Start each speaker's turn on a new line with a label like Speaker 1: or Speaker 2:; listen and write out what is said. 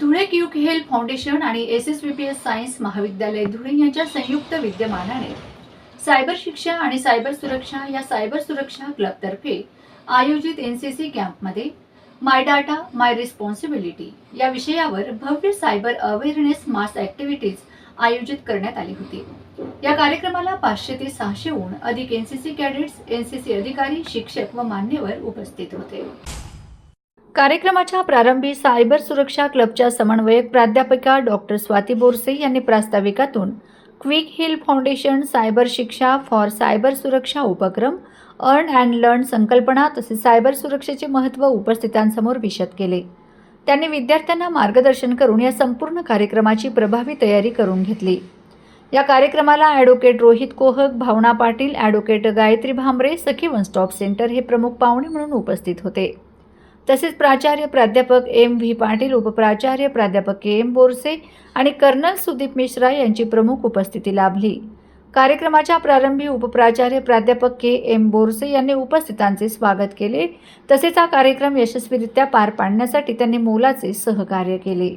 Speaker 1: Dhule quick health foundation आणि SSVPS science महाविद्यालय धुळे यांच्या संयुक्त विद्यमानाने सायबर शिक्षा आणि सायबर सुरक्षा या सायबर सुरक्षा क्लबतर्फे आयोजित NCC कॅम्पमध्ये माय डाटा माय रिस्पॉन्सिबिलिटी या विषयावर भव्य सायबर अवेअरनेस मास ॲक्टिव्हिटीज आयोजित करण्यात आली होती। या कार्यक्रमाला 500 ते 600हून अधिक NCC कॅडेट्स, NCC अधिकारी, शिक्षक व मान्यवर उपस्थित होते। कार्यक्रमाच्या प्रारंभी सायबर सुरक्षा क्लबच्या समन्वयक प्राध्यापिका डॉक्टर स्वाती बोरसे यांनी प्रास्ताविकातून क्विक हिल फाउंडेशन सायबर शिक्षा फॉर सायबर सुरक्षा उपक्रम, अर्न अँड लर्न संकल्पना तसेच सायबर सुरक्षेचे महत्त्व उपस्थितांसमोर विशद केले। त्यांनी विद्यार्थ्यांना मार्गदर्शन करून या संपूर्ण कार्यक्रमाची प्रभावी तयारी करून घेतली। या कार्यक्रमाला ॲडव्होकेट रोहित कोहक, भावना पाटील, ॲडव्होकेट गायत्री भांबरे, सखी वन स्टॉप सेंटर हे प्रमुख पाहुणे म्हणून उपस्थित होते। तसेच प्राचार्य प्राध्यापक M.V. पाटील, उपप्राचार्य प्राध्यापक K.M. बोरसे आणि कर्नल सुदीप मिश्रा यांची प्रमुख उपस्थिती लाभली। कार्यक्रमाच्या प्रारंभी उपप्राचार्य प्राध्यापक K.M. बोरसे यांनी उपस्थितांचे स्वागत केले। तसेच हा कार्यक्रम यशस्वीरित्या पार पाडण्यासाठी त्यांनी मोलाचे सहकार्य केले।